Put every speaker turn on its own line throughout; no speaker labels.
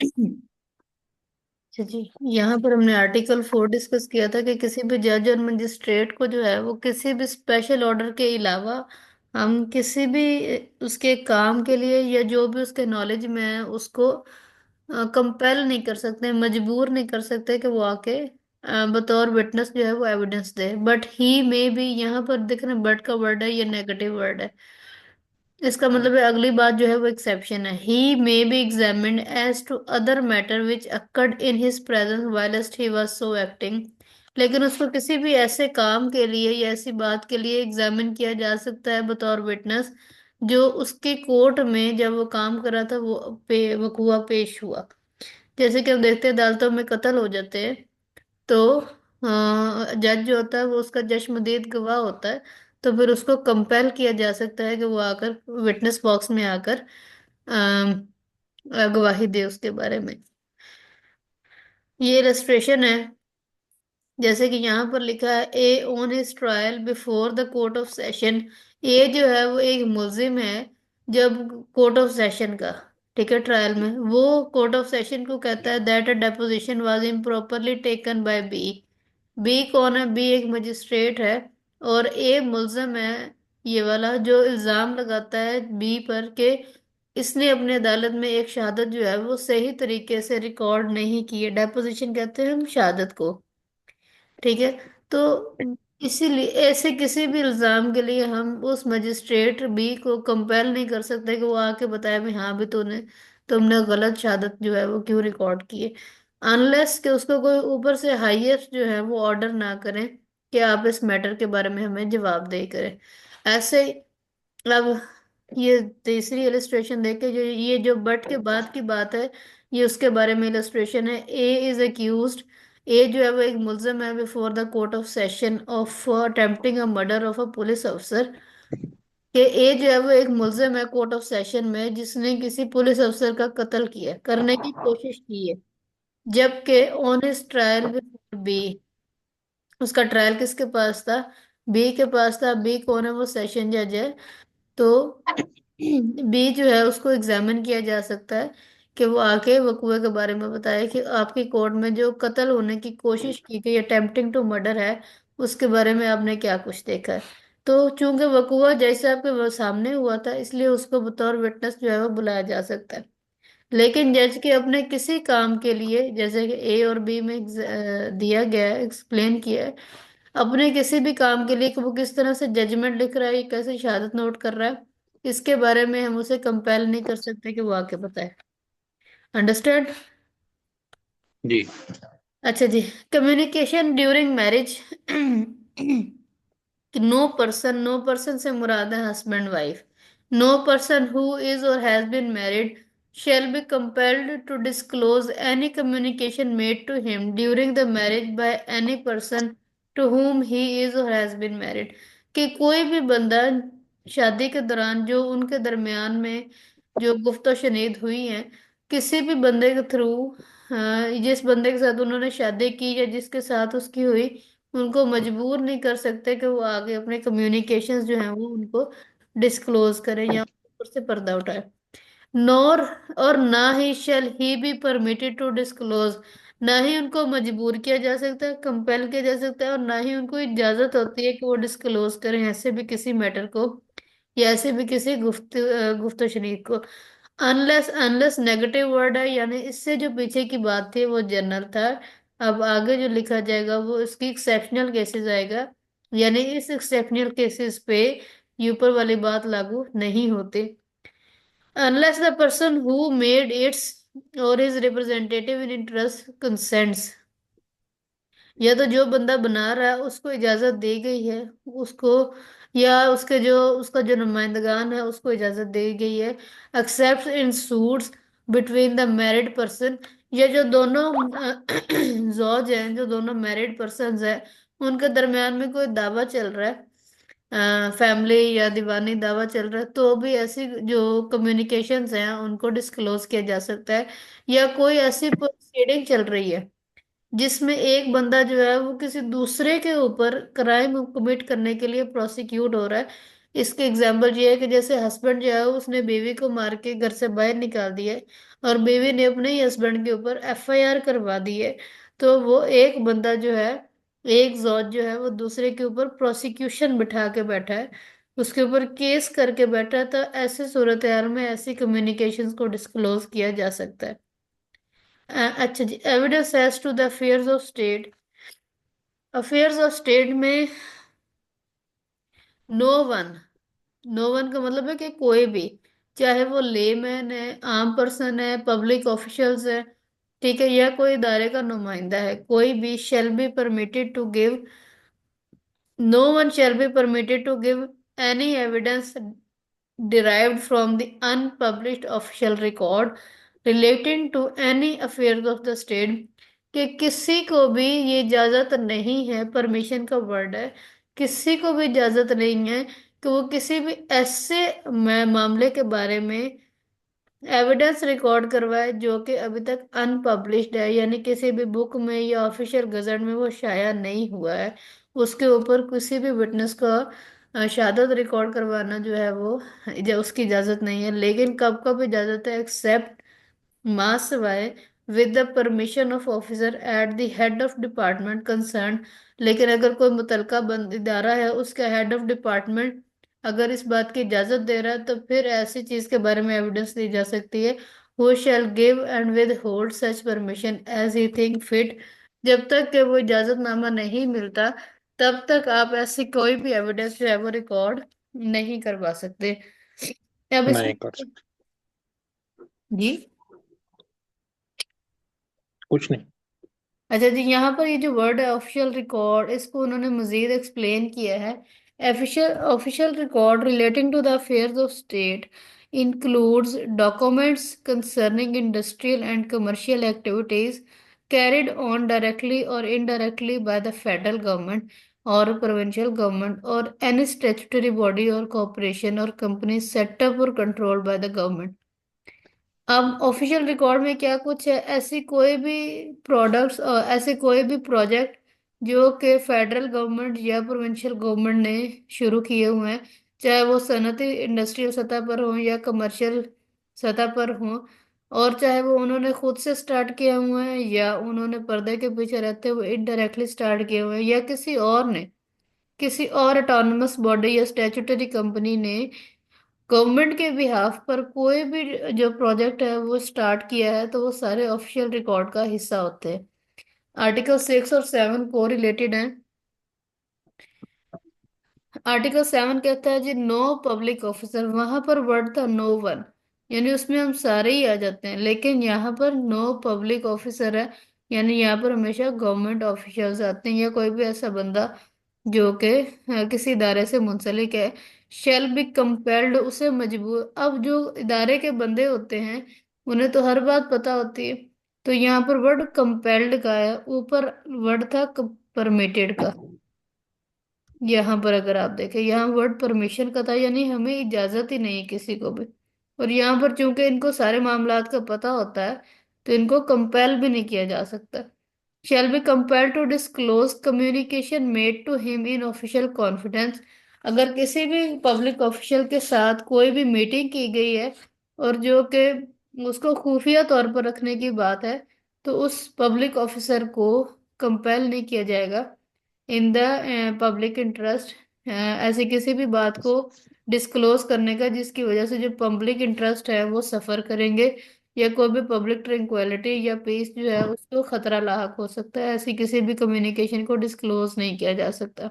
अच्छा जी। यहाँ पर हमने आर्टिकल 4 डिस्कस किया था कि किसी भी जज और मजिस्ट्रेट को जो है वो किसी भी स्पेशल ऑर्डर के अलावा हम किसी भी उसके काम के लिए या जो भी उसके नॉलेज में है उसको कंपेल नहीं कर सकते, मजबूर नहीं कर सकते कि वो आके बतौर विटनेस जो है वो एविडेंस दे। बट ही में भी, यहाँ पर देख रहे हैं बट का वर्ड है, ये नेगेटिव वर्ड है। इसका मतलब है अगली बात जो है वो एक्सेप्शन है। He may be examined as to other matter which occurred in his presence whilst he was so acting. लेकिन उसको किसी भी ऐसे काम के लिए या ऐसी बात के लिए एग्जामिन किया जा सकता है बतौर विटनेस जो उसके कोर्ट में जब वो काम कर रहा था वो वकूआ पेश हुआ। जैसे कि हम देखते हैं अदालतों में कत्ल हो जाते हैं, तो जज जो होता है वो उसका जश्मदीद गवाह होता है। तो फिर उसको कंपेल किया जा सकता है कि वो आकर विटनेस बॉक्स में आकर गवाही दे उसके बारे में। ये इलस्ट्रेशन है। जैसे कि यहाँ पर लिखा है A on his trial before the court of session. A जो है वो एक मुल्जिम है जब कोर्ट ऑफ सेशन का, ठीक है, ट्रायल में वो कोर्ट ऑफ सेशन को कहता है that a deposition was improperly taken by B. B कौन है? बी एक मजिस्ट्रेट है और ए मुल्जिम है, ये वाला जो इल्जाम लगाता है बी पर कि इसने अपनी अदालत में एक शहादत जो है वो सही तरीके से रिकॉर्ड नहीं की है। डेपोजिशन कहते हैं हम शहादत को, ठीक है। तो इसीलिए ऐसे किसी भी इल्जाम के लिए हम उस मजिस्ट्रेट बी को कंपेल नहीं कर सकते कि वो आके बताए भी हाँ भी तुमने गलत शहादत जो है वो क्यों रिकॉर्ड की है, अनलेस कि उसको कोई ऊपर से हाईएस्ट जो है वो ऑर्डर ना करें कि आप इस मैटर के बारे में हमें जवाबदेही करें। ऐसे ही अब ये तीसरी इलस्ट्रेशन देखे, जो ये जो बट के बाद की बात है, ये उसके बारे में इलस्ट्रेशन है। ए इज अक्यूज्ड। ए जो है वो एक मुल्जिम है before the court of session of attempting a murder of a police officer. कि ए जो है वो एक मुल्जिम है कोर्ट ऑफ सेशन में जिसने किसी पुलिस अफसर का कत्ल किया, करने की कोशिश की है। जबकि on his trial before B, उसका ट्रायल किसके पास था? बी के पास था। बी कौन है? वो सेशन जज है। तो बी जो है उसको एग्जामिन किया जा सकता है कि वो आके वकूए के बारे में बताए कि आपकी कोर्ट में जो कत्ल होने की कोशिश की गई, अटेम्प्टिंग टू मर्डर है, उसके बारे में आपने क्या कुछ देखा है। तो चूंकि वकूआ जैसे आपके वो सामने हुआ था इसलिए उसको बतौर विटनेस जो है वो बुलाया जा सकता है। लेकिन जज के अपने किसी काम के लिए, जैसे कि ए और बी में दिया गया है, एक्सप्लेन किया है, अपने किसी भी काम के लिए कि वो किस तरह से जजमेंट लिख रहा है, कैसे शहादत नोट कर रहा है, इसके बारे में हम उसे कंपेल नहीं कर सकते कि वो आके बताए। अंडरस्टैंड?
जी।
अच्छा जी। Communication during marriage. कि नो पर्सन से मुराद है husband wife. No person who is or has been married shall be compelled to disclose any communication made to him during the marriage by any person to whom he is or has been married। कि कोई भी बंदा शादी के दौरान जो उनके दरमियान में जो गुफ्तो शनीद हुई है किसी भी बंदे के थ्रू, जिस बंदे के साथ उन्होंने शादी की या जिसके साथ उसकी हुई, उनको मजबूर नहीं कर सकते कि वो आगे अपने कम्युनिकेशंस जो हैं वो उनको डिस्क्लोज करें या ऊपर से पर्दा उठाए। नॉर, और ना ही shall he be permitted to disclose. ना ही उनको मजबूर किया जा सकता है, कंपेल किया जा सकता है, और ना ही उनको इजाजत होती है कि वो डिस्क्लोज करें ऐसे भी किसी मैटर को या ऐसे भी किसी गुफ्त शनीक को। अनलेस अनलेस नेगेटिव वर्ड है, यानी इससे जो पीछे की बात थी वो जनरल था। अब आगे जो लिखा जाएगा वो इसकी एक्सेप्शनल केसेस आएगा, यानी इस एक्सेप्शनल केसेस पे ये ऊपर वाली बात लागू नहीं होती। Unless the person who made its or his representative in interest consents। या तो जो बंदा बना रहा है उसको इजाजत दी गई है, उसको, या उसका जो नुमाइंदगान है उसको इजाजत दी गई है। Accept in suits between the married person. या जो दोनों जौज हैं, जो दोनों मैरिड पर्सन हैं, उनके दरमियान में कोई दावा चल रहा है, फैमिली या दीवानी दावा चल रहा है, तो भी ऐसी जो कम्युनिकेशंस हैं उनको डिस्क्लोज किया जा सकता है। या कोई ऐसी प्रोसीडिंग चल रही है जिसमें एक बंदा जो है वो किसी दूसरे के ऊपर क्राइम कमिट करने के लिए प्रोसिक्यूट हो रहा है, इसके एग्जाम्पल ये है कि जैसे हस्बैंड जो है उसने बीवी को मार के घर से बाहर निकाल दिया है, और बीवी ने अपने ही हस्बैंड के ऊपर एफआईआर करवा दी है, तो वो एक बंदा जो है, एक जॉज जो है वो दूसरे के ऊपर प्रोसिक्यूशन बिठा के बैठा है, उसके ऊपर केस करके बैठा है, तो ऐसे सूरत हाल में ऐसी कम्युनिकेशंस को डिस्क्लोज किया जा सकता है। अच्छा जी, evidence as to the affairs of state. Affairs of state में नो वन, नो वन का मतलब है कि कोई भी, चाहे वो लेमैन है, आम पर्सन है, पब्लिक ऑफिशियल्स है, ठीक है, या कोई इदारे का नुमाइंदा है, कोई भी shall be permitted to give, no one shall be permitted to give any evidence derived from the unpublished official record relating to any affairs of the state, कि किसी को भी ये इजाजत नहीं है, परमिशन का वर्ड है, किसी को भी इजाजत नहीं है कि वो किसी भी ऐसे मामले के बारे में एविडेंस रिकॉर्ड करवाए जो कि अभी तक अनपब्लिश्ड है, यानी किसी भी बुक में या ऑफिशियल गजट में वो शाया नहीं हुआ है, उसके ऊपर किसी भी विटनेस का शहादत रिकॉर्ड करवाना जो है वो उसकी इजाजत नहीं है। लेकिन कब कब इजाजत है, एक्सेप्ट मास वाई with the permission of officer at the head of department concern. लेकिन अगर कोई मुतलका बंद इदारा है, उसका हेड ऑफ डिपार्टमेंट अगर इस बात की इजाजत दे रहा है, तो फिर ऐसी चीज के बारे में एविडेंस दी जा सकती है। Who shall give and withhold such permission as he think fit. जब तक कि वो इजाजतनामा नहीं मिलता, तब तक आप ऐसी कोई भी एविडेंस जो है वो रिकॉर्ड नहीं करवा सकते। अब
नहीं
इसमें
कर सकते।
जी,
कुछ नहीं।
अच्छा जी, यहाँ पर ये जो वर्ड है ऑफिशियल रिकॉर्ड, इसको उन्होंने मजीद एक्सप्लेन किया है। Official official record relating to the affairs of state includes documents concerning industrial and commercial activities carried on directly or indirectly by the federal government or provincial government or any statutory body or corporation or company set up or controlled by the government। अब official record में क्या कुछ है, ऐसी कोई भी products और ऐसे कोई भी प्रोजेक्ट जो कि फेडरल गवर्नमेंट या प्रोविंशियल गवर्नमेंट ने शुरू किए हुए हैं, चाहे वो सनती इंडस्ट्रियल सतह पर हो या कमर्शियल सतह पर हो, और चाहे वो उन्होंने खुद से स्टार्ट किए हुए हैं या उन्होंने पर्दे के पीछे रहते हुए इनडायरेक्टली स्टार्ट किए हुए हैं, या किसी और ने, किसी और ऑटोनमस बॉडी या स्टैट्यूटरी कंपनी ने गवर्नमेंट के बिहाफ पर कोई भी जो प्रोजेक्ट है वो स्टार्ट किया है, तो वो सारे ऑफिशियल रिकॉर्ड का हिस्सा होते हैं। आर्टिकल 6 और 7 को रिलेटेड है। आर्टिकल 7 कहता है जी नो पब्लिक ऑफिसर, वहां पर वर्ड था नो वन, यानी उसमें हम सारे ही आ जाते हैं, लेकिन यहाँ पर नो पब्लिक ऑफिसर है, यानी यहाँ पर हमेशा गवर्नमेंट ऑफिशियल्स आते हैं या कोई भी ऐसा बंदा जो कि किसी इदारे से मुंसलिक है। शेल बी कंपेल्ड, उसे मजबूर, अब जो इदारे के बंदे होते हैं उन्हें तो हर बात पता होती है, तो यहाँ पर वर्ड कंपेल्ड का है, ऊपर वर्ड था परमिटेड का। यहाँ पर अगर आप देखें, यहाँ वर्ड परमिशन का था, यानी हमें इजाजत ही नहीं है किसी को भी, और यहाँ पर चूंकि इनको सारे मामलात का पता होता है, तो इनको कंपेल भी नहीं किया जा सकता। shall be compelled to disclose communication made to him in official confidence। अगर किसी भी पब्लिक ऑफिशियल के साथ कोई भी मीटिंग की गई है और जो कि उसको खुफिया तौर पर रखने की बात है, तो उस पब्लिक ऑफिसर को कंपेल नहीं किया जाएगा इन द पब्लिक इंटरेस्ट, ऐसी किसी भी बात को डिस्क्लोज करने का जिसकी वजह से जो पब्लिक इंटरेस्ट है वो सफर करेंगे, या कोई भी पब्लिक ट्रैंक्विलिटी या पीस जो है उसको खतरा लाक हो सकता है, ऐसी किसी भी कम्युनिकेशन को डिस्क्लोज नहीं किया जा सकता।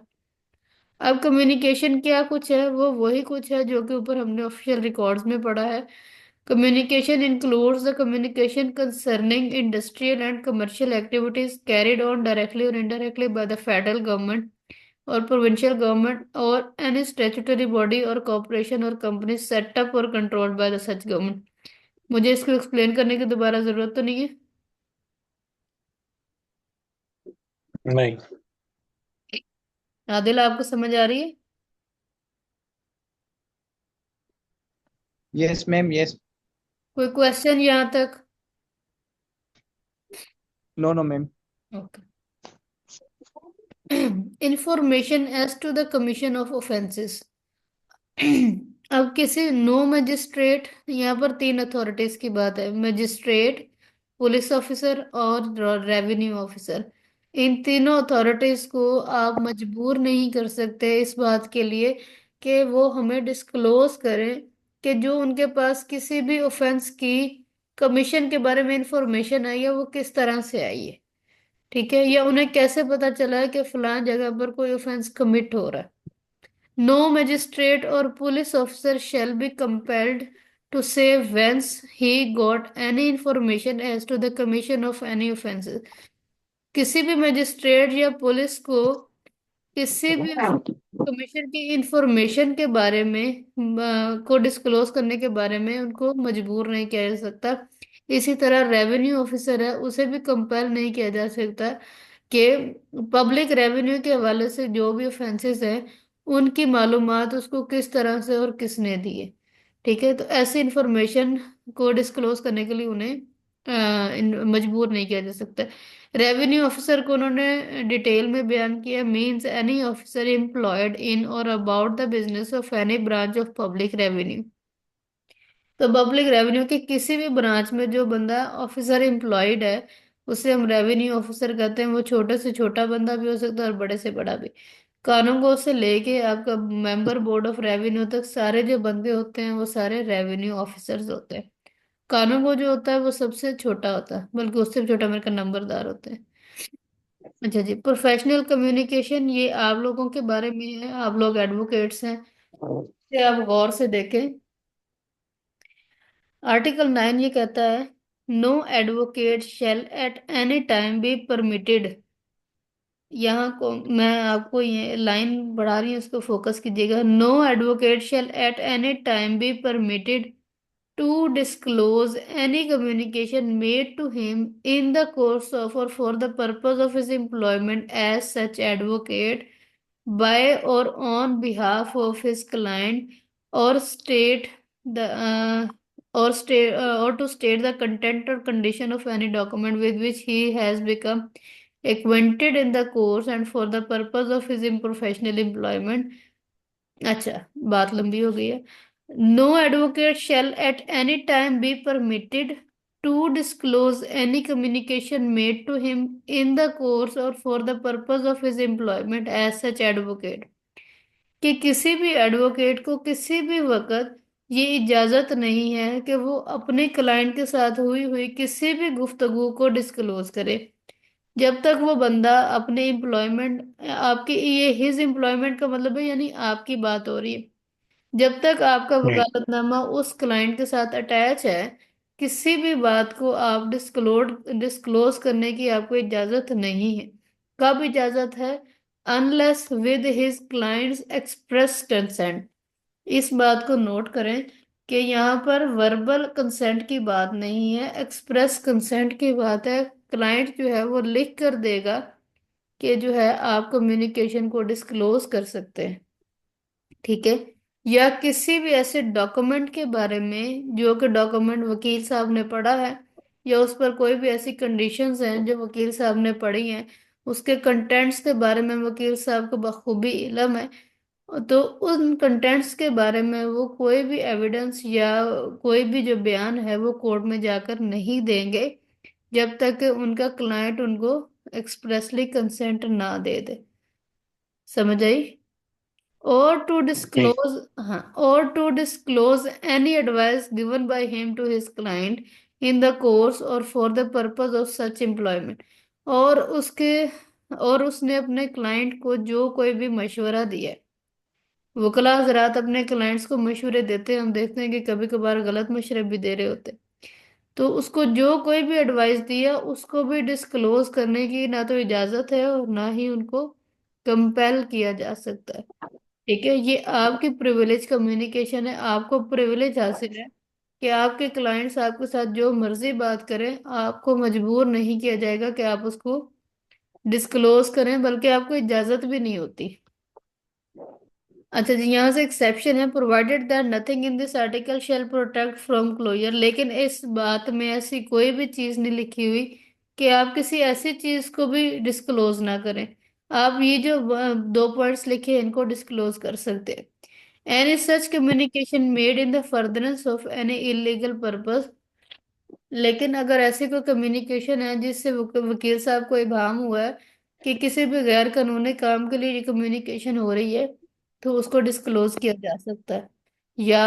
अब कम्युनिकेशन क्या कुछ है, वो वही कुछ है जो कि ऊपर हमने ऑफिशियल रिकॉर्ड्स में पढ़ा है। Communication includes the communication concerning industrial and commercial activities carried on directly or indirectly by the federal government or provincial government or any statutory body or corporation or company set up or controlled by the such government। मुझे इसको explain करने की दोबारा जरूरत तो नहीं है।
नहीं।
आदिल, आपको समझ आ रही है?
Yes ma'am, yes.
कोई क्वेश्चन यहाँ तक?
No no ma'am.
Okay. Information as to the commission of offences. अब किसी नो मजिस्ट्रेट, यहाँ पर तीन अथॉरिटीज की बात है, मजिस्ट्रेट, पुलिस ऑफिसर और रेवेन्यू ऑफिसर। इन तीनों अथॉरिटीज को आप मजबूर नहीं कर सकते इस बात के लिए कि वो हमें डिस्क्लोज करें कि जो उनके पास किसी भी ऑफेंस की कमीशन के बारे में इंफॉर्मेशन आई है वो किस तरह से आई है। ठीक है, या उन्हें कैसे पता चला है कि फलां जगह पर कोई ऑफेंस कमिट हो रहा है। No magistrate or police officer shall be compelled to say whence he got any information as to the commission of any offences। किसी भी मजिस्ट्रेट या पुलिस को किसी भी कमीशन की इंफॉर्मेशन के बारे में को डिस्क्लोज करने के बारे में उनको मजबूर नहीं किया जा सकता। इसी तरह रेवेन्यू ऑफिसर है, उसे भी कंपेल नहीं किया जा सकता कि पब्लिक रेवेन्यू के हवाले से जो भी ऑफेंसेस हैं उनकी मालूमात उसको किस तरह से और किसने दी है। ठीक है, तो ऐसी इंफॉर्मेशन को डिस्क्लोज करने के लिए उन्हें मजबूर नहीं किया जा सकता। रेवेन्यू ऑफिसर को उन्होंने डिटेल में बयान किया, means any officer employed in or about the business of any branch of public revenue. तो पब्लिक रेवेन्यू के किसी भी ब्रांच में जो बंदा ऑफिसर एम्प्लॉयड है उसे हम रेवेन्यू ऑफिसर कहते हैं। वो छोटे से छोटा बंदा भी हो सकता है और बड़े से बड़ा भी। कानूनगो से लेके आपका मेंबर बोर्ड ऑफ रेवेन्यू तक सारे जो बंदे होते हैं वो सारे रेवेन्यू ऑफिसर्स होते हैं। कानूनगो जो होता है वो सबसे छोटा होता है, बल्कि उससे भी छोटा मेरे का नंबरदार होते हैं। अच्छा जी, प्रोफेशनल कम्युनिकेशन ये आप लोगों के बारे में है, आप लोग एडवोकेट्स हैं, इसे आप गौर से देखें। आर्टिकल 9 ये कहता है, no advocate shall at any time be permitted. यहाँ को मैं आपको ये लाइन बढ़ा रही हूँ, इसको फोकस कीजिएगा। No advocate shall at any time be permitted to disclose any communication made to him in the course of or for the purpose of his employment as such advocate by or on behalf of his client, or state the or to state the content or condition of any document with which he has become acquainted in the course and for the purpose of his professional employment। अच्छा, बात लंबी हो गई है। No advocate shall at any time be permitted to disclose any communication made to him in the course और for the purpose of his employment as such advocate. कि किसी भी एडवोकेट को किसी भी वक्त ये इजाजत नहीं है कि वो अपने क्लाइंट के साथ हुई हुई किसी भी गुफ्तगू को डिस्क्लोज करे, जब तक वो बंदा अपने एम्प्लॉयमेंट, आपकी ये हिज एम्प्लॉयमेंट का मतलब है यानी आपकी बात हो रही है, जब तक आपका
नहीं।
वकालतनामा उस क्लाइंट के साथ अटैच है, किसी भी बात को आप डिस्क्लोज करने की आपको इजाजत नहीं है। कब इजाजत है? Unless with his clients express consent. इस बात को नोट करें कि यहाँ पर वर्बल कंसेंट की बात नहीं है, एक्सप्रेस कंसेंट की बात है। क्लाइंट जो है वो लिख कर देगा कि जो है आप कम्युनिकेशन को डिस्क्लोज कर सकते हैं। ठीक है, या किसी भी ऐसे डॉक्यूमेंट के बारे में जो कि डॉक्यूमेंट वकील साहब ने पढ़ा है, या उस पर कोई भी ऐसी कंडीशंस हैं जो वकील साहब ने पढ़ी हैं, उसके कंटेंट्स के बारे में वकील साहब को बखूबी इल्म है, तो उन कंटेंट्स के बारे में वो कोई भी एविडेंस या कोई भी जो बयान है वो कोर्ट में जाकर नहीं देंगे जब तक कि उनका क्लाइंट उनको एक्सप्रेसली कंसेंट ना दे दे। समझ आई? और टू
नहीं।
डिस्क्लोज, हाँ, और to disclose any advice given by him to his client in the course और for the purpose of such employment. और उसके और उसने अपने क्लाइंट को जो कोई भी मशवरा दिया है, वकला हजरात अपने क्लाइंट्स को मशवरे देते हैं, हम देखते हैं कि कभी कभार गलत मशवरे भी दे रहे होते हैं, तो उसको जो कोई भी एडवाइस दिया उसको भी डिस्क्लोज करने की ना तो इजाजत है और ना ही उनको कंपेल किया जा सकता है। ठीक है, ये आपकी प्रिविलेज कम्युनिकेशन है, आपको प्रिविलेज हासिल है कि आपके क्लाइंट्स आपके साथ जो मर्जी बात करें, आपको मजबूर नहीं किया जाएगा कि आप उसको डिस्क्लोज करें, बल्कि आपको इजाजत भी नहीं होती। अच्छा जी, यहाँ से एक्सेप्शन है, provided that nothing in this article shall protect from closure. लेकिन इस बात में ऐसी कोई भी चीज नहीं लिखी हुई कि आप किसी ऐसी चीज को भी डिस्क्लोज ना करें। आप ये जो दो पॉइंट्स लिखे हैं इनको डिस्क्लोज कर सकते हैं। Any such communication made in the furtherance of any illegal purpose। लेकिन अगर ऐसी कोई कम्युनिकेशन है जिससे वकील साहब को इबाहम हुआ है कि किसी भी गैर कानूनी काम के लिए ये कम्युनिकेशन हो रही है, तो उसको डिस्क्लोज किया जा सकता है। या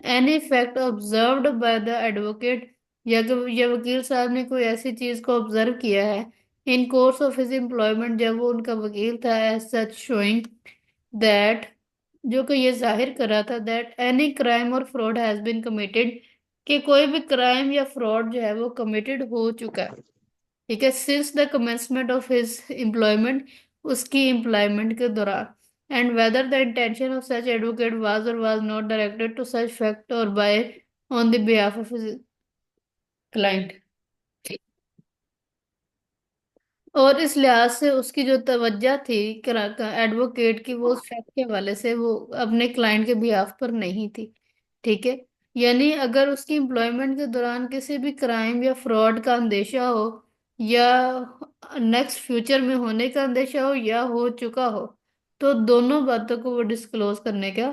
any fact observed by the advocate, या वकील साहब ने कोई ऐसी चीज को ऑब्जर्व किया है इन कोर्स ऑफ हिज एम्प्लॉयमेंट, जब वो उनका वकील था, एज सच शोइंग दैट, जो कि ये जाहिर कर रहा था दैट एनी क्राइम और फ्रॉड हैज बीन कमिटेड, कि कोई भी क्राइम या फ्रॉड जो है वो कमिटेड हो चुका है, ठीक है, since the commencement of his employment, उसकी एम्प्लॉयमेंट के दौरान। And whether the intention of such advocate was और was not directed to such fact और by on the behalf of his client. और इस लिहाज से उसकी जो तवज्जो थी एडवोकेट की, वो उस फैक्ट के हवाले से वो अपने क्लाइंट के बिहाफ पर नहीं थी, ठीक है। यानी अगर उसकी एम्प्लॉयमेंट के दौरान किसी भी क्राइम या फ्रॉड का अंदेशा हो, या नेक्स्ट फ्यूचर में होने का अंदेशा हो, या हो चुका हो, तो दोनों बातों को वो डिस्क्लोज करने का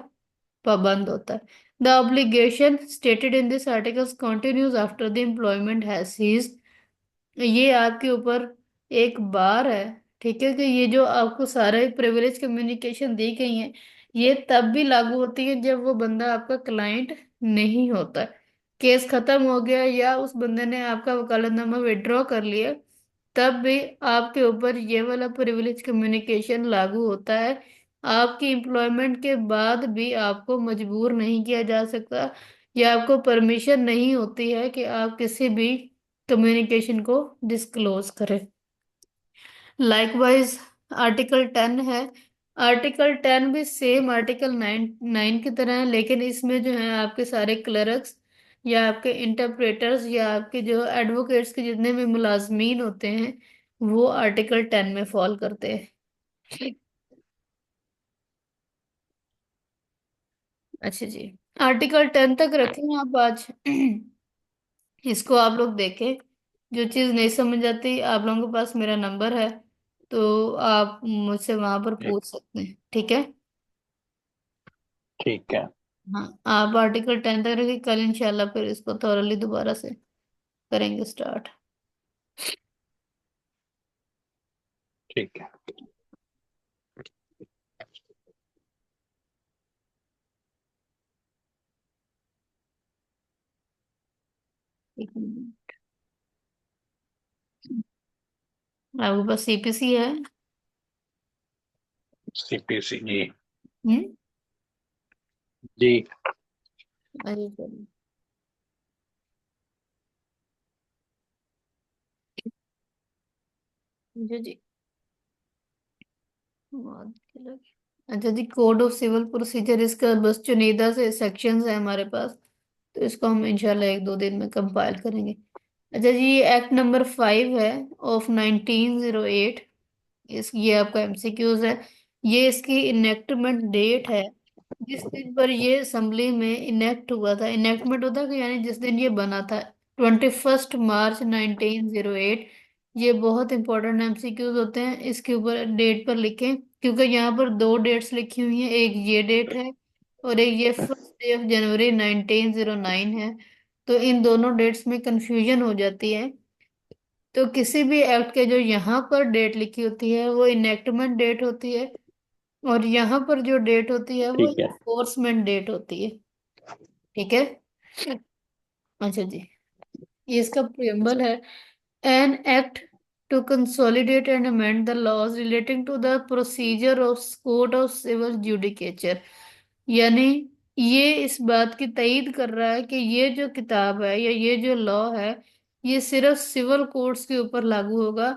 पाबंद होता है। The obligation stated in this articles continues after the employment has ceased. ये आपके ऊपर एक बार है, ठीक है, कि ये जो आपको सारे प्रिविलेज कम्युनिकेशन दी गई हैं, ये तब भी लागू होती है जब वो बंदा आपका क्लाइंट नहीं होता है। केस खत्म हो गया या उस बंदे ने आपका वकालतनामा विड्रॉ कर लिया, तब भी आपके ऊपर ये वाला प्रिविलेज कम्युनिकेशन लागू होता है। आपकी एम्प्लॉयमेंट के बाद भी आपको मजबूर नहीं किया जा सकता, या आपको परमिशन नहीं होती है कि आप किसी भी कम्युनिकेशन को डिस्क्लोज करें। लाइकवाइज आर्टिकल 10 है। आर्टिकल 10 भी सेम आर्टिकल 9 की तरह है, लेकिन इसमें जो है आपके सारे क्लर्क्स या आपके इंटरप्रेटर्स या आपके जो एडवोकेट्स के जितने भी मुलाजमीन होते हैं, वो आर्टिकल 10 में फॉल करते हैं। अच्छा जी, आर्टिकल 10 तक रखें आप आज। इसको आप लोग देखें। जो चीज़ नहीं समझ आती, आप लोगों के पास मेरा नंबर है, तो आप मुझसे वहां पर पूछ सकते हैं, ठीक है।
ठीक है।
हाँ, आप आर्टिकल 10 तक रखिए, कल इंशाल्लाह फिर इसको थोरली दोबारा से करेंगे स्टार्ट।
ठीक है।
एक मिनट। आपके पास सीपीसी है?
सीपीसी जी।
हम्म।
जी।
अरे चलिए। जी जी। बहुत लगे। अच्छा जी, कोड ऑफ सिविल प्रोसीजर, इसका बस चुनिंदा से सेक्शंस है हमारे पास, तो इसको हम इंशाल्लाह एक दो दिन में कंपाइल करेंगे। अच्छा जी, ये एक्ट नंबर 5 है ऑफ 1908। ये आपका एमसीक्यूज है। ये इसकी इनेक्टमेंट डेट है, जिस दिन पर ये असेंबली में इनेक्ट हुआ था। इनेक्टमेंट होता है कि यानी जिस दिन ये बना था, 21 मार्च 1908। ये बहुत इंपॉर्टेंट एमसीक्यूज होते हैं, इसके ऊपर डेट पर लिखें, क्योंकि यहाँ पर दो डेट्स लिखी हुई हैं, एक ये डेट है और एक ये 1 डे ऑफ जनवरी 1909 है। तो इन दोनों डेट्स में कंफ्यूजन हो जाती है। तो किसी भी एक्ट के जो यहाँ पर डेट लिखी होती है वो इनेक्टमेंट डेट होती है, और यहाँ पर जो डेट होती है वो
ठीक है।
इन्फोर्समेंट डेट होती है, ठीक है। अच्छा जी, ये इसका प्रियम्बल है। An act to consolidate and amend the laws relating to the procedure of court of civil judicature. यानी ये इस बात की तईद कर रहा है कि ये जो किताब है या ये जो लॉ है, ये सिर्फ सिविल कोर्ट्स के ऊपर लागू होगा,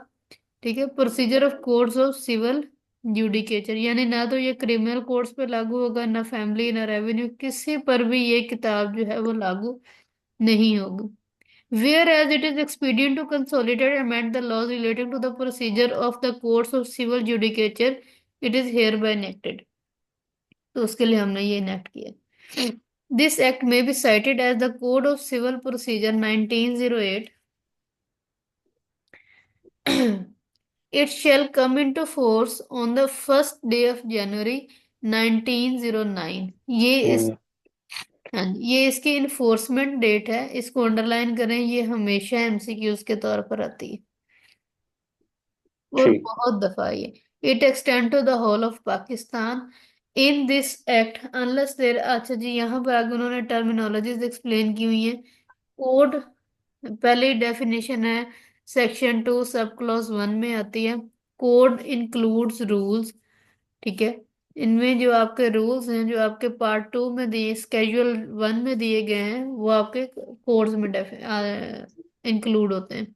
ठीक है। Procedure of courts of civil judicature, यानी ना तो ये क्रिमिनल कोर्ट्स पे लागू होगा, ना फैमिली, ना रेवेन्यू, किसी पर भी ये किताब जो है वो लागू नहीं होगी। Whereas it is expedient to consolidate and amend the laws relating to the procedure of the courts of civil judicature, it is hereby enacted। तो उसके लिए हमने ये इनेक्ट किया। दिस एक्ट में B cited as the Code of Civil Procedure 1908। It shall come into force on the 1st day of January 1909। ये इस
हम्म,
हाँ जी, ये इसकी इन्फोर्समेंट डेट है, इसको अंडरलाइन करें, ये हमेशा एमसीक्यूज के तौर पर आती है और
ठीक।
बहुत दफा ये। It extend to the whole of Pakistan in this act unless there. अच्छा जी, यहाँ पर आगे उन्होंने टर्मिनोलॉजीज एक्सप्लेन की हुई है। कोड, पहली डेफिनेशन है सेक्शन 2 सब क्लॉज 1 में आती है। कोड इंक्लूड्स रूल्स, ठीक है। इनमें जो आपके रूल्स हैं जो आपके पार्ट 2 में दिए, स्केड्यूल 1 में दिए गए हैं, वो आपके कोड्स में इंक्लूड होते हैं।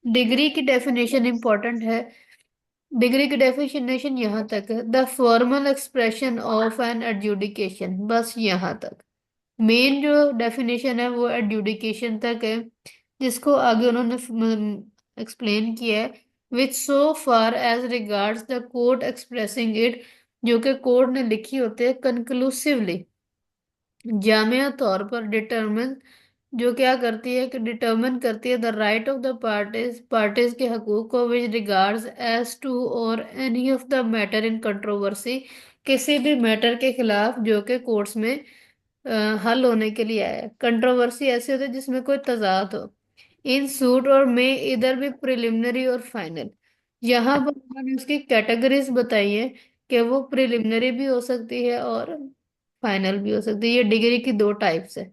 डिग्री की डेफिनेशन इंपॉर्टेंट है। डिग्री की डेफिनेशन यहाँ तक है, the formal expression of an adjudication, बस यहाँ तक। मेन जो डेफिनेशन है वो एडजुडिकेशन तक है, जिसको आगे उन्होंने एक्सप्लेन किया है, which so far as regards the court expressing it, जो कि कोर्ट ने लिखी होती है कंक्लूसिवली, जामिया तौर पर डिटरमिन, जो क्या करती है कि डिटरमिन करती है the right of the parties, parties के हकूक को, विच रिगार्ड्स एज टू और any of the matter in controversy, किसी भी मैटर के खिलाफ जो कि कोर्ट्स में हल होने के लिए आया है। कंट्रोवर्सी ऐसे होती है जिसमें कोई तजाद हो। इन सूट और में इधर भी प्रिलिमिनरी और फाइनल, यहाँ पर उन्होंने उसकी कैटेगरीज बताई है कि वो प्रिलिमिनरी भी हो सकती है और फाइनल भी हो सकती है। ये डिग्री की दो टाइप्स है,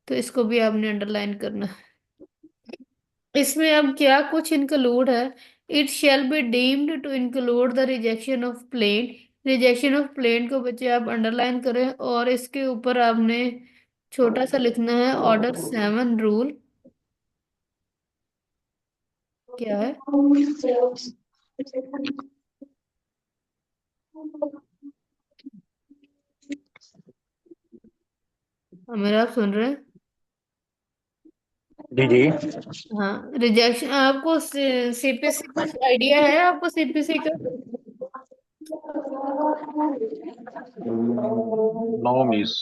तो इसको भी आपने अंडरलाइन करना है। इसमें अब क्या कुछ इंक्लूड है, it shall be deemed to include the rejection of plaint. Rejection of plaint को बच्चे आप अंडरलाइन करें, और इसके ऊपर आपने छोटा सा लिखना है ऑर्डर 7 रूल। क्या है? मेरा आप सुन रहे हैं?
जी जी।
हाँ, रिजेक्शन आपको सीपीसी कुछ आइडिया है आपको सीपीसी का?
No miss.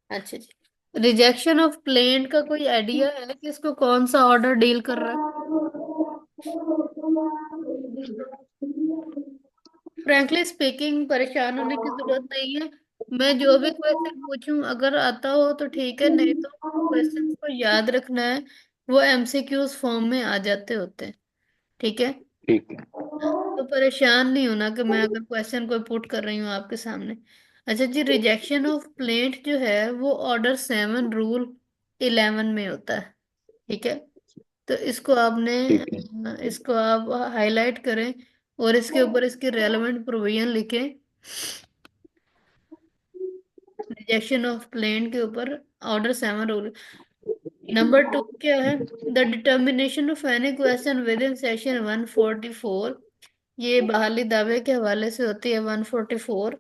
अच्छा जी, रिजेक्शन ऑफ प्लेन का कोई आइडिया है कि इसको कौन सा ऑर्डर डील कर रहा है? फ्रैंकली स्पीकिंग परेशान होने की जरूरत नहीं है। मैं जो भी क्वेश्चन पूछूं अगर आता हो तो ठीक है, नहीं तो क्वेश्चंस को याद रखना है, वो एमसीक्यूज फॉर्म में आ जाते होते हैं, ठीक है।
ठीक है।
तो परेशान नहीं होना कि मैं अगर क्वेश्चन कोई पुट कर रही हूँ आपके सामने। अच्छा जी, रिजेक्शन ऑफ प्लेंट जो है वो ऑर्डर 7 रूल 11 में होता है, ठीक है। तो इसको आपने
ठीक है।
इसको आप हाईलाइट करें और इसके ऊपर इसकी रेलेवेंट प्रोविजन लिखें। रिजेक्शन ऑफ प्लेन के ऊपर ऑर्डर 7 रूल। नंबर 2 क्या है, the determination of any question with in session 144। ये बहाली दावे के हवाले से होती है 144।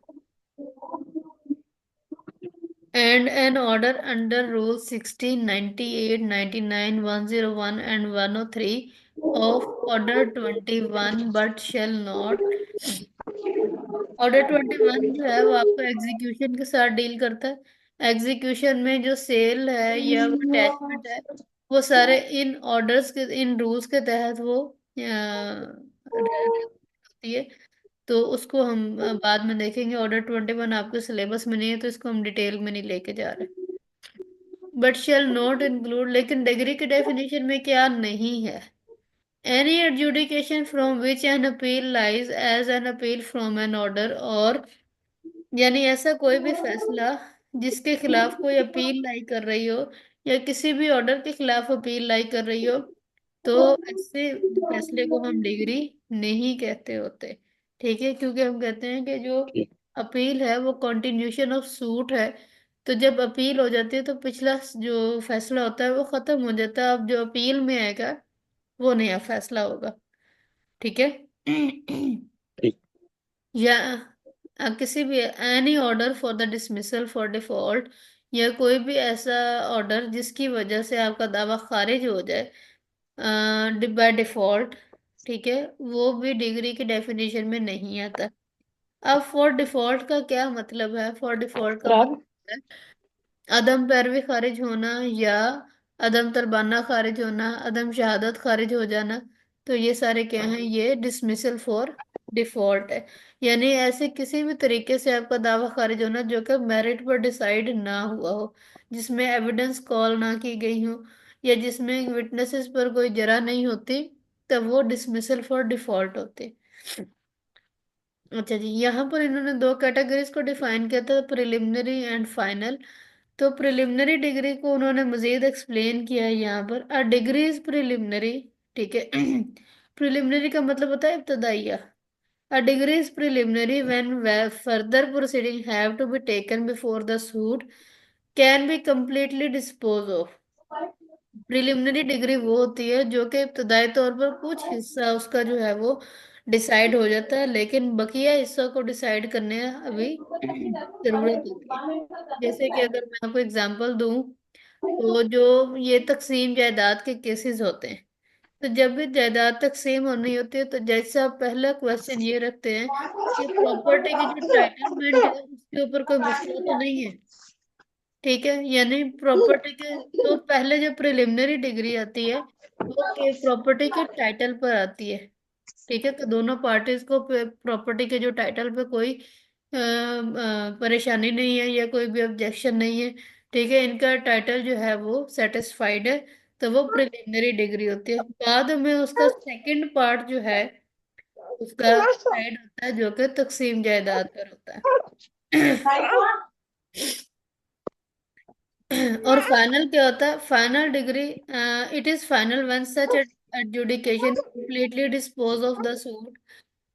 And an order under rule 16, 98, 99, 101 and 103 of order 21 but shall not. Order 21 जो है वो आपको एग्जीक्यूशन के साथ डील करता है। एग्जीक्यूशन में जो सेल है या अटैचमेंट है, वो सारे इन ऑर्डर्स के, इन रूल्स के तहत वो होती है। तो उसको हम बाद में देखेंगे। ऑर्डर 21 आपके सिलेबस में नहीं है तो इसको हम डिटेल में नहीं लेके जा रहे। बट शेल नॉट इंक्लूड, लेकिन डिग्री की डेफिनेशन में क्या नहीं है, any adjudication from which an appeal lies as an appeal from an order, और यानी ऐसा कोई भी फैसला जिसके खिलाफ कोई अपील लाई कर रही हो या किसी भी ऑर्डर के खिलाफ अपील लाई कर रही हो, तो ऐसे फैसले को हम डिग्री नहीं कहते होते, ठीक है। क्योंकि हम कहते हैं कि जो
ठीक।
अपील है वो कंटिन्यूशन ऑफ सूट है। तो जब अपील हो जाती है तो पिछला जो फैसला होता है वो खत्म हो जाता है, अब जो अपील में आएगा वो नया फैसला होगा, ठीक है।
ठीक।
या किसी भी any order for the dismissal for default, या कोई भी ऐसा ऑर्डर जिसकी वजह से आपका दावा खारिज हो जाए बाय डिफॉल्ट, ठीक है, वो भी डिग्री की डेफिनेशन में नहीं आता। अब फॉर डिफॉल्ट का क्या मतलब है? फॉर डिफॉल्ट का मतलब है अदम पैरवी खारिज होना, या अदम तलबाना खारिज होना, अदम शहादत खारिज हो जाना। तो ये सारे क्या हैं? ये डिसमिसल फॉर डिफॉल्ट है। यानी ऐसे किसी भी तरीके से आपका दावा खारिज होना जो कि मेरिट पर डिसाइड ना हुआ हो, जिसमें एविडेंस कॉल ना की गई हो, या जिसमें विटनेसेस पर कोई जरा नहीं होती, तब वो डिसमिसल फॉर डिफॉल्ट होते। अच्छा जी, यहाँ पर इन्होंने दो कैटेगरीज को डिफाइन किया था, प्रिलिमिनरी एंड फाइनल। तो प्रिलिमिनरी डिग्री को उन्होंने मजीद एक्सप्लेन किया है यहाँ पर। अ डिग्री इज प्रिलिमिनरी, ठीक है। प्रिलिमिनरी का मतलब होता है इब्तदाइया। A degree is preliminary when further proceeding have to be taken before the suit can be completely disposed of। Preliminary degree वो होती है जो कि इब्तदाई तौर पर कुछ हिस्सा उसका जो है वो डिसाइड हो जाता है, लेकिन बकिया हिस्सा को डिसाइड करने अभी जरूरत होती है। जैसे कि अगर मैं आपको एग्जांपल दूं, तो जो ये तकसीम जायदाद के केसेस होते हैं, तो जब भी जायदाद तकसीम होनी होती है, तो जैसे आप पहला क्वेश्चन ये रखते हैं कि प्रॉपर्टी की जो टाइटलमेंट है उसके ऊपर कोई मसला तो नहीं है, ठीक है। यानी प्रॉपर्टी के, तो पहले जो प्रिलिमिनरी डिग्री आती है वो प्रॉपर्टी के टाइटल पर आती है, ठीक है। तो दोनों पार्टीज को प्रॉपर्टी के जो टाइटल पे कोई परेशानी नहीं है या कोई भी ऑब्जेक्शन नहीं है, ठीक है। इनका टाइटल जो है वो सेटिस्फाइड है, तो वो प्रिलिमिनरी डिग्री होती है। बाद में उसका सेकंड पार्ट जो है उसका डिसाइड होता है, जो कि तकसीम जायदाद पर होता है। और फाइनल क्या होता है? Final decree, it is final when such adjudication completely dispose of the suit,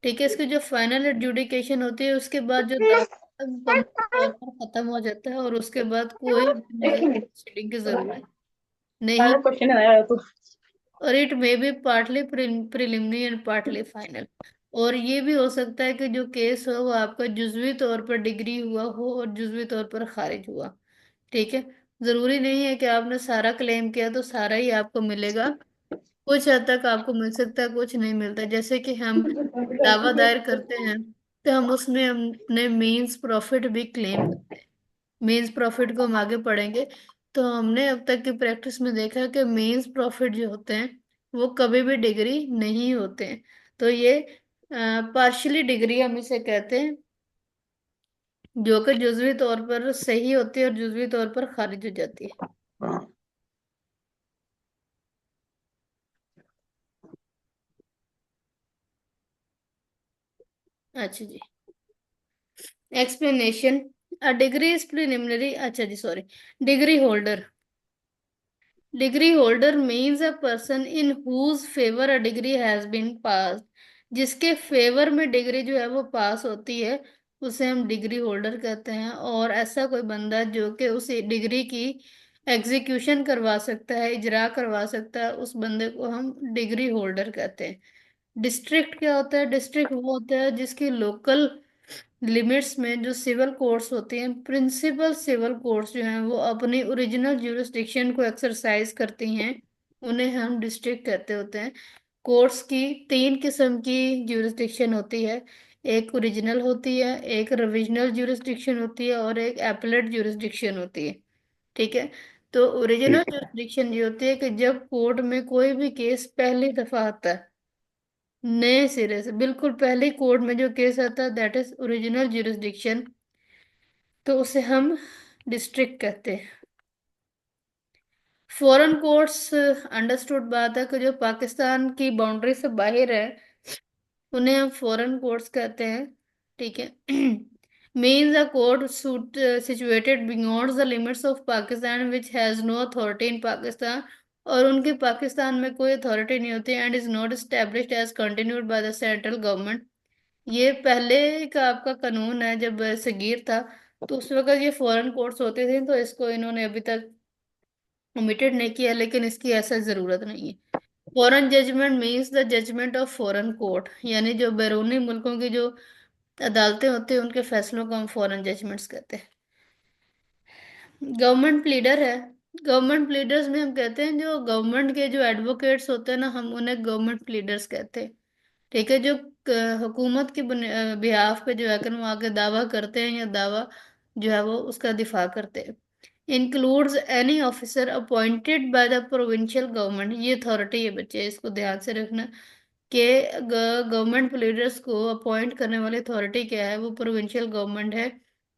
ठीक है। इसकी जो फाइनल एडजुडिकेशन होती है उसके बाद जो दावा मुकम्मल तौर पर खत्म हो जाता है, और उसके बाद कोई प्रोसीडिंग की जरूरत नहीं।
क्वेश्चन आया तो
और it may be partly preliminary and partly final. और ये भी हो सकता है कि जो केस हो वो आपका जुजवी तौर पर डिग्री हुआ हो और जुजवी तौर पर खारिज हुआ, ठीक है। जरूरी नहीं है कि आपने सारा क्लेम किया तो सारा ही आपको मिलेगा। कुछ हद तक आपको मिल सकता है, कुछ नहीं मिलता। जैसे कि हम दावा दायर करते हैं तो हम उसमें अपने मीन्स प्रॉफिट भी क्लेम करते हैं। मीन्स प्रॉफिट को हम आगे पढ़ेंगे। तो हमने अब तक की प्रैक्टिस में देखा है कि मीन्स प्रॉफिट जो होते हैं वो कभी भी डिग्री नहीं होते हैं। तो ये पार्शली डिग्री हम इसे कहते हैं, जो कि जुजवी तौर पर सही होती है और जुजवी तौर पर खारिज हो जाती है। अच्छा जी, explanation. A degree is preliminary, अच्छा जी sorry, degree holder. Degree holder means a person in whose favour a degree has been pass. जिसके फेवर में डिग्री जो है वो पास होती है उसे हम डिग्री होल्डर कहते हैं। और ऐसा कोई बंदा जो कि उस डिग्री की एग्जीक्यूशन करवा सकता है, इजरा करवा सकता है, उस बंदे को हम डिग्री होल्डर कहते हैं। डिस्ट्रिक्ट क्या होता है? डिस्ट्रिक्ट वो होता है जिसकी लोकल लिमिट्स में जो सिविल कोर्ट्स होती हैं, प्रिंसिपल सिविल कोर्ट्स जो हैं, वो अपनी ओरिजिनल ज्यूरिसडिक्शन को एक्सरसाइज करती हैं, उन्हें हम डिस्ट्रिक्ट कहते होते हैं। कोर्ट्स की तीन किस्म की ज्यूरिसडिक्शन होती है। एक ओरिजिनल होती है, एक रिविजनल ज्यूरिसडिक्शन होती है, और एक एपलेट ज्यूरिसडिक्शन होती है, ठीक है। तो ओरिजिनल
ठीक है।
ज्यूरिसडिक्शन ये होती है कि जब कोर्ट में कोई भी केस पहली दफा आता है, नए सिरे से बिल्कुल पहले कोर्ट में जो केस आता है, दैट इज ओरिजिनल ज्यूरिसडिक्शन। तो उसे हम डिस्ट्रिक्ट कहते हैं। फॉरेन कोर्ट्स, अंडरस्टूड बात है कि जो पाकिस्तान की बाउंड्री से बाहर है उन्हें हम फॉरेन कोर्ट्स कहते हैं, ठीक है। Means a court situated beyond the limits of Pakistan which has no authority in Pakistan. और उनकी पाकिस्तान में कोई अथॉरिटी नहीं होती, and is not established as continued by the central government. ये पहले का आपका कानून है, जब सगीर था तो उस वक्त ये फॉरेन कोर्ट्स होते थे, तो इसको इन्होंने अभी तक ओमिटेड नहीं किया, लेकिन इसकी ऐसा जरूरत नहीं है। Foreign judgment means the judgment of foreign court, यानी जो बैरूनी मुल्कों की जो अदालतें होती हैं उनके फैसलों को हम फॉरेन जजमेंट्स कहते हैं। गवर्नमेंट प्लीडर है। गवर्नमेंट प्लीडर्स में हम कहते हैं जो गवर्नमेंट के जो एडवोकेट्स होते हैं ना, हम उन्हें गवर्नमेंट प्लीडर्स कहते हैं, ठीक है। जो हुकूमत के बिहाफ पे जो है कि वो आके दावा करते हैं या दावा जो है वो उसका दिफा करते हैं। Includes any officer appointed by the provincial government, ये अथॉरिटी है बच्चे, इसको ध्यान से रखना, कि गवर्नमेंट लीडर्स को अपॉइंट करने वाली अथॉरिटी क्या है, वो प्रोविंशियल गवर्नमेंट है।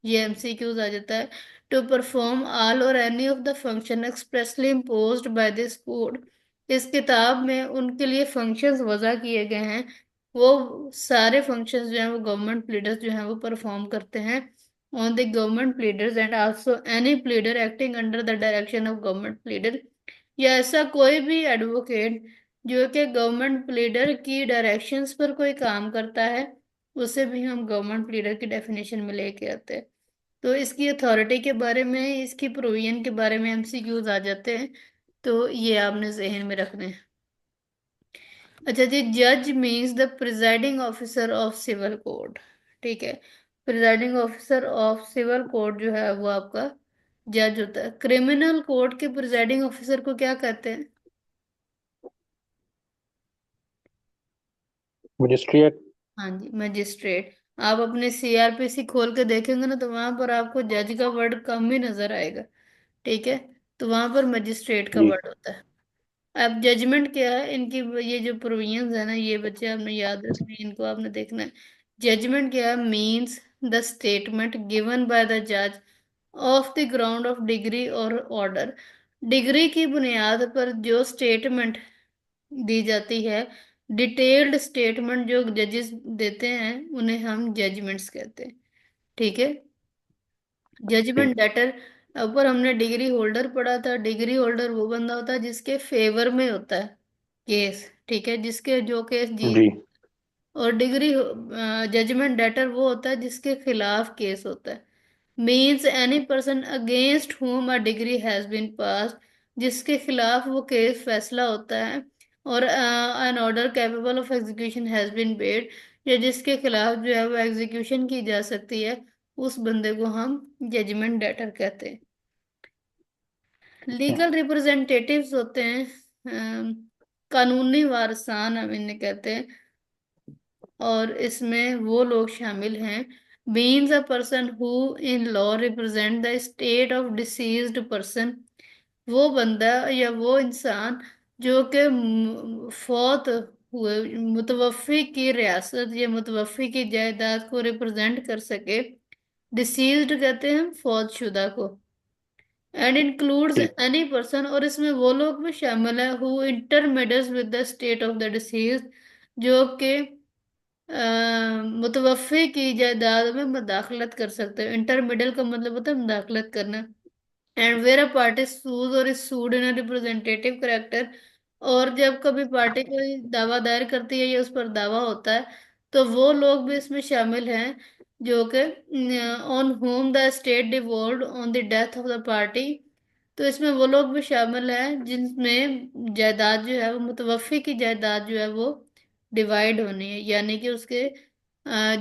ये एमसीक्यूज आ जाता है। To perform all or any of the function expressly imposed by this code. इस किताब में उनके लिए फंक्शंस वजह किए गए हैं। वो सारे फंक्शंस जो हैं वो गवर्नमेंट लीडर्स जो हैं वो परफॉर्म करते हैं on the government leaders and also any pleader acting under the direction of government leader, या ऐसा कोई भी एडवोकेट जो कि गवर्नमेंट लीडर की डायरेक्शंस पर कोई काम करता है, उसे भी हम गवर्नमेंट लीडर की डेफिनेशन में लेके आते हैं। तो इसकी अथॉरिटी के बारे में, इसकी प्रोविजन के बारे में एमसीक्यूज आ जाते हैं। तो ये आपने जहन में रखने हैं। अच्छा जी, जज means the presiding officer of civil code. ठीक है, presiding officer of civil code जो है वो आपका जज होता है। क्रिमिनल कोर्ट के प्रिजाइडिंग ऑफिसर को क्या कहते हैं?
मजिस्ट्रेट।
हाँ जी, मजिस्ट्रेट। आप अपने सीआरपीसी खोल के देखेंगे ना, तो वहां पर आपको जज का वर्ड कम ही नजर आएगा। ठीक है, तो वहां पर मजिस्ट्रेट का
जी।
वर्ड होता है। अब जजमेंट क्या है इनकी, ये जो प्रोविजंस है ना, ये बच्चे आपने याद रखने हैं, इनको आपने देखना है। जजमेंट क्या है? Means the statement given by the जज of the ground of degree और ऑर्डर। डिग्री की बुनियाद पर जो स्टेटमेंट दी जाती है, डिटेल्ड स्टेटमेंट जो जजेस देते हैं, उन्हें हम जजमेंट्स कहते हैं। ठीक है, जजमेंट
ठीक।
डेटर। ऊपर हमने डिग्री होल्डर पढ़ा था। डिग्री होल्डर वो बंदा होता है जिसके फेवर में होता है केस। ठीक है, जिसके जो केस
जी।
जीत। और डिग्री जजमेंट डेटर वो होता है जिसके खिलाफ केस होता है। Means any person against whom a decree has been pass, जिसके खिलाफ वो केस फैसला होता है। और an order capable of execution has been made, या जिसके खिलाफ जो है वो एग्जीक्यूशन की जा सकती है, उस बंदे को हम जजमेंट डेटर कहते हैं। लीगल रिप्रेजेंटेटिव्स होते हैं कानूनी वारसान हम इन्हें कहते हैं। और इसमें वो लोग शामिल हैं, being a person who in law represent the state of deceased person. वो बंदा या वो इंसान जो कि फौत हुए मुतवफ़ी की रियासत या मुतवफ़ी की जायदाद को रिप्रेजेंट कर सके। डिसीज्ड कहते हैं हम फौतशुदा को। एंड इंक्लूड्स
ठीक।
एनी पर्सन, और इसमें वो लोग भी शामिल है who intermeddles with the state of the deceased, जो कि मुतवफ़ी की जायदाद में मुदाखलत कर सकते हैं। इंटरमिडल का मतलब होता है मुदाखलत करना। एंड वेयर अ पार्टी सूज और is sued in representative character, और जब कभी पार्टी कोई दावा दायर करती है या उस पर दावा होता है, तो वो लोग भी इसमें शामिल हैं जो कि on whom the state devolve on the death of the party. तो इसमें वो लोग भी शामिल हैं जिनमें जायदाद जो है वो, मुतवफ़ी की जायदाद जो है वो डिवाइड होनी है, यानी कि उसके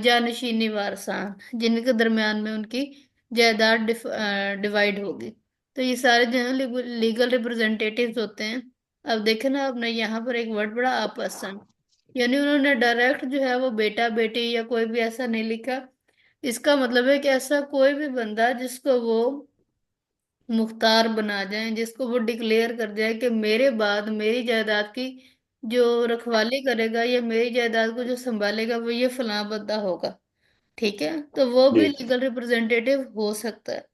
जानशीनी वारसान जिनके दरमियान में उनकी जायदाद डिवाइड होगी। तो ये सारे जो है लीगल रिप्रेजेंटेटिव्स होते हैं। अब देखे ना आपने यहाँ पर एक वर्ड पड़ा आपसन, यानी उन्होंने डायरेक्ट जो है वो बेटा बेटी या कोई भी ऐसा नहीं लिखा। इसका मतलब है कि ऐसा कोई भी बंदा जिसको वो मुख्तार बना जाए, जिसको वो डिक्लेयर कर जाए कि मेरे बाद मेरी जायदाद की जो रखवाली करेगा या मेरी जायदाद को जो संभालेगा वो ये फलां बंदा होगा। ठीक है, तो वो भी
जी।
लीगल रिप्रेजेंटेटिव हो सकता है।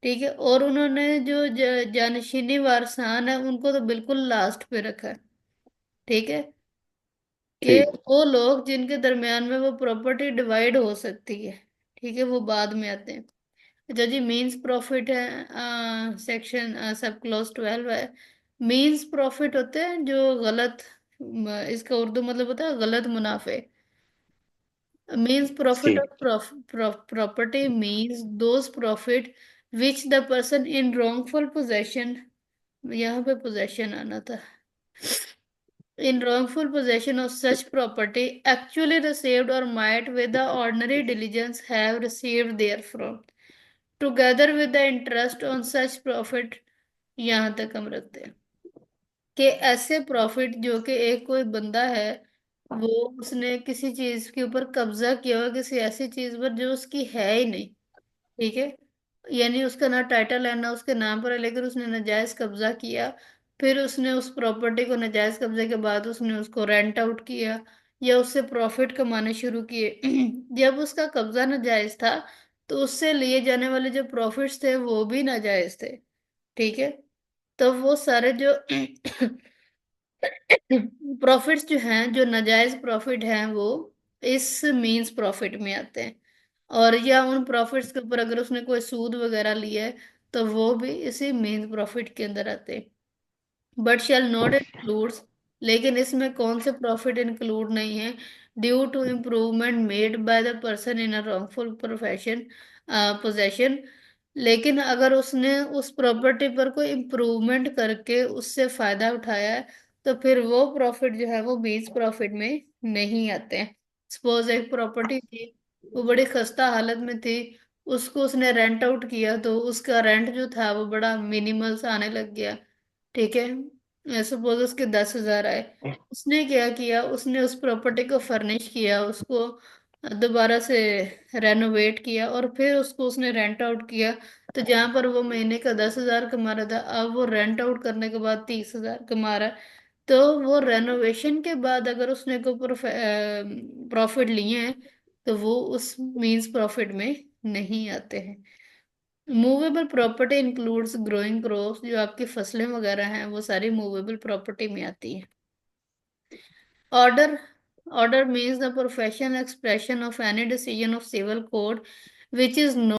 ठीक है, और उन्होंने जो जानशीनी वारसान है उनको तो बिल्कुल लास्ट पे रखा है। ठीक है, कि
ठीक।
वो लोग जिनके दरमियान में वो प्रॉपर्टी डिवाइड हो सकती है, ठीक है, वो बाद में आते हैं। अच्छा जी, मींस प्रॉफिट है सेक्शन सब क्लॉज 12 है। मींस प्रॉफिट होते हैं जो गलत, इसका उर्दू मतलब होता है गलत मुनाफे। मींस प्रॉफिट
ठीक।
Of property means those profit which the person in wrongful possession, यहाँ पे पोजेशन आना था, in wrongful possession of such property actually received or might with the ordinary diligence have received therefrom, together with the interest on such profit। यहाँ तक हम रखते हैं कि ऐसे प्रॉफिट जो कि एक कोई बंदा है, वो उसने किसी चीज के ऊपर कब्जा किया हुआ, किसी ऐसी चीज पर जो उसकी है ही नहीं। ठीक है, यानी उसका ना टाइटल है ना उसके नाम पर है, लेकिन उसने नाजायज कब्जा किया। फिर उसने उस प्रॉपर्टी को नाजायज कब्जे के बाद उसने उसको रेंट आउट किया, या उससे प्रॉफिट कमाने शुरू किए। जब उसका कब्जा नाजायज था तो उससे लिए जाने वाले जो प्रॉफिट्स थे वो भी नाजायज थे। ठीक है। तो वो सारे जो प्रॉफिट्स जो हैं, जो नाजायज प्रॉफिट हैं, वो इस मींस प्रॉफिट में आते हैं। और या उन प्रॉफिट्स के ऊपर अगर उसने कोई सूद वगैरह लिया है तो वो भी इसी मींस प्रॉफिट के अंदर आते हैं। बट शैल नॉट इंक्लूड्स, लेकिन इसमें कौन से प्रॉफिट इंक्लूड नहीं है? Due to improvement made by the person in a wrongful profession possession. लेकिन अगर उसने उस प्रॉपर्टी पर कोई इम्प्रूवमेंट करके उससे फायदा उठाया है तो फिर वो प्रॉफिट जो है वो बीज प्रॉफिट में नहीं आते हैं। सपोज एक प्रॉपर्टी थी, वो बड़ी खस्ता हालत में थी, उसको उसने रेंट आउट किया तो उसका रेंट जो था वो बड़ा मिनिमल सा आने लग गया। ठीक है, सपोज उसके 10,000 आए। उसने क्या किया, उसने उस प्रॉपर्टी को फर्निश किया, उसको दोबारा से रेनोवेट किया और फिर उसको उसने रेंट आउट किया। तो जहां पर वो महीने का 10,000 कमा रहा था, अब वो रेंट आउट करने के बाद 30,000 कमा रहा है। तो वो रेनोवेशन के बाद अगर उसने को प्रॉफिट लिए हैं तो वो उस मीन्स प्रॉफिट में नहीं आते हैं। Movable property includes growing crops, जो आपकी फसलें वगैरह हैं वो सारी मूवेबल प्रॉपर्टी में आती हैं। Order, order means the professional expression of any decision of civil code which is